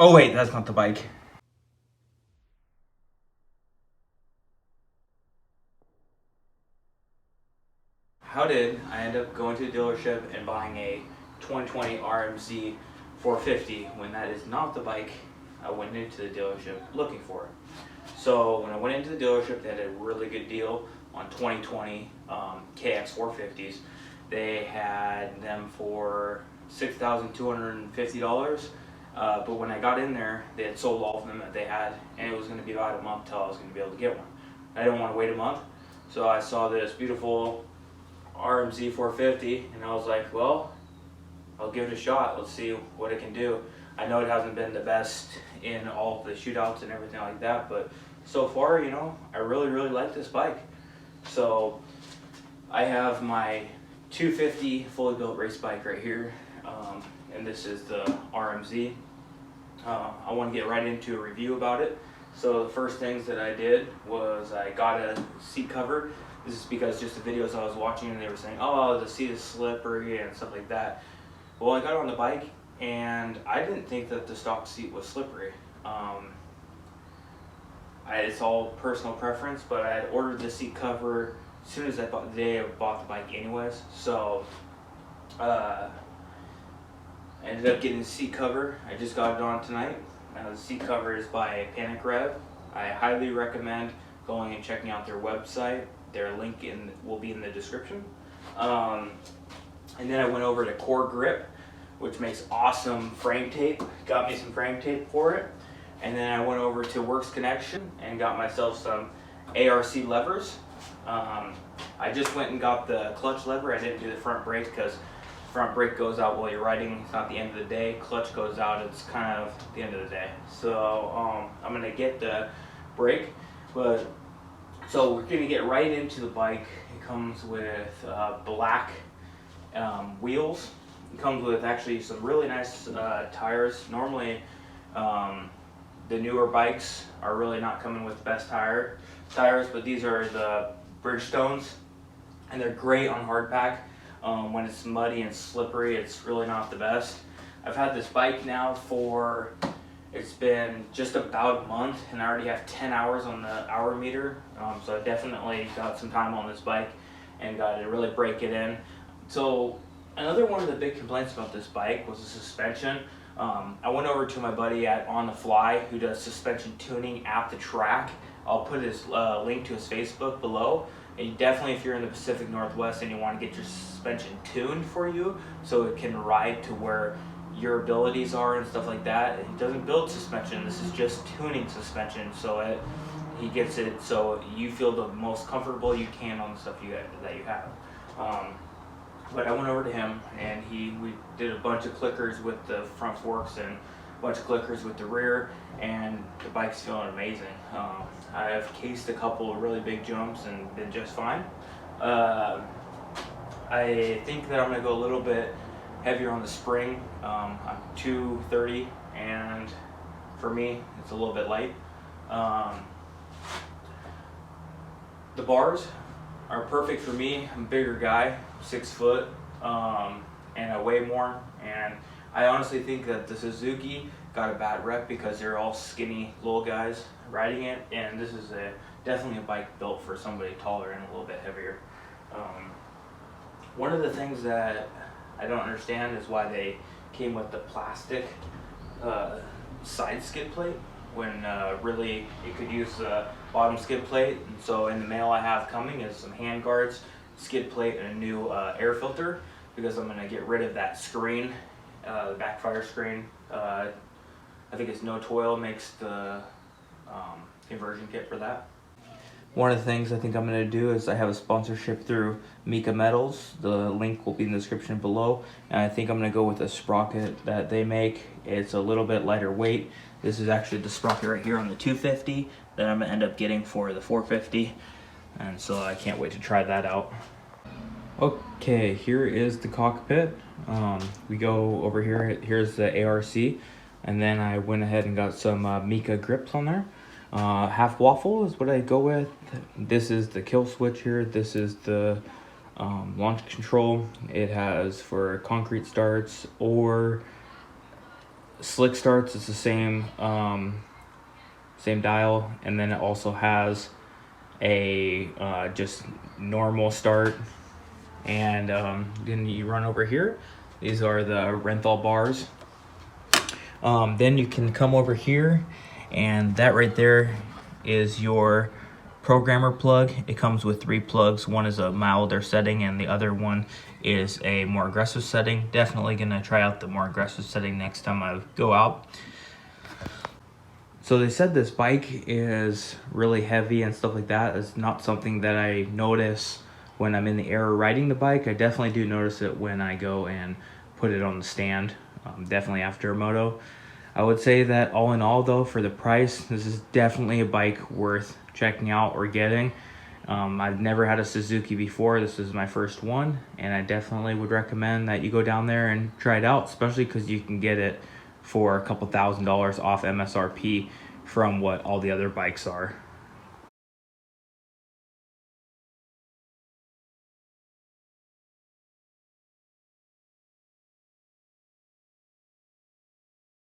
Oh wait, that's not the bike. How did I end up going to the dealership and buying a 2020 RMZ 450 when that is not the bike I went into the dealership looking for? So when I went into the dealership, they had a really good deal on 2020 KX 450s. They had them for $6,250. But when I got in there, they had sold all of them that they had, and it was going to be about a month till I was going to be able to get one. I didn't want to wait a month, so I saw this beautiful RMZ 450, and I was like, well, I'll give it a shot. Let's see what it can do. I know it hasn't been the best in all of the shootouts and everything like that, but so far, you know, I really like this bike. So I have my 250 fully built race bike right here, and this is the RMZ. I want to get right into a review about it. So the first things that I did was I got a seat cover. This is because just the videos I was watching, and they were saying, oh, the seat is slippery and stuff like that. Well, I got on the bike, and I didn't think that the stock seat was slippery. It's all personal preference, but I had ordered the seat cover as soon as the day I bought the bike anyways. So I ended up getting the seat cover. I just got it on tonight. The seat cover is by INAGRAM. I highly recommend going and checking out their website. Their link will be in the description. And then I went over to Core Grip, which makes awesome frame tape. Got me some frame tape for it. And then I went over to Works Connection and got myself some ARC levers. I just went and got the clutch lever. I didn't do the front brake because front brake goes out while you're riding. It's not the end of the day. Clutch goes out, it's kind of the end of the day. So I'm gonna get the brake, so we're gonna get right into the bike. It comes with black wheels. It comes with actually some really nice tires. Normally, the newer bikes are really not coming with the best tires, but these are the Bridgestones, and they're great on hardpack. When it's muddy and slippery, it's really not the best. I've had this bike now it's been just about a month, and I already have 10 hours on the hour meter. So I definitely got some time on this bike and got to really break it in. So another one of the big complaints about this bike was the suspension. I went over to my buddy at On the Fly, who does suspension tuning at the track. I'll put his link to his Facebook below. And definitely, if you're in the Pacific Northwest and you want to get your suspension tuned for you so it can ride to where your abilities are and stuff like that, he doesn't build suspension. This is just tuning suspension, so he gets it so you feel the most comfortable you can on the stuff that you have. But I went over to him, and we did a bunch of clickers with the front forks and a bunch of clickers with the rear, and the bike's feeling amazing. I've cased a couple of really big jumps and been just fine. I think that I'm going to go a little bit heavier on the spring. I'm 230, and for me, it's a little bit light. The bars are perfect for me. I'm a bigger guy, 6 foot, and I weigh more. And I honestly think that the Suzuki got a bad rep because they're all skinny little guys riding it, and this is definitely a bike built for somebody taller and a little bit heavier. One of the things that I don't understand is why they came with the plastic side skid plate when really it could use the bottom skid plate. And so in the mail I have coming is some hand guards, skid plate, and a new air filter, because I'm going to get rid of that screen, the backfire screen. I think it's No Toil makes the conversion kit for that. One of the things I think I'm going to do is I have a sponsorship through Mika Metals. The link will be in the description below. And I think I'm going to go with a sprocket that they make. It's a little bit lighter weight. This is actually the sprocket right here on the 250 that I'm going to end up getting for the 450. And so I can't wait to try that out. Okay, here is the cockpit. We go over here. Here's the ARC. And then I went ahead and got some Mika grips on there. Half waffle is what I go with. This is the kill switch here. This is the launch control. It has for concrete starts or slick starts, it's the same same dial, and then it also has a just normal start. And then you run over here. These are the Renthal bars. Then you can come over here, and that right there is your programmer plug. It comes with 3 plugs. One is a milder setting and the other one is a more aggressive setting. Definitely gonna try out the more aggressive setting next time I go out. So they said this bike is really heavy and stuff like that. It's not something that I notice when I'm in the air riding the bike. I definitely do notice it when I go and put it on the stand, definitely after a moto. I would say that all in all though, for the price, this is definitely a bike worth checking out or getting. I've never had a Suzuki before. This is my first one, and I definitely would recommend that you go down there and try it out, especially because you can get it for a couple $1,000s off MSRP from what all the other bikes are.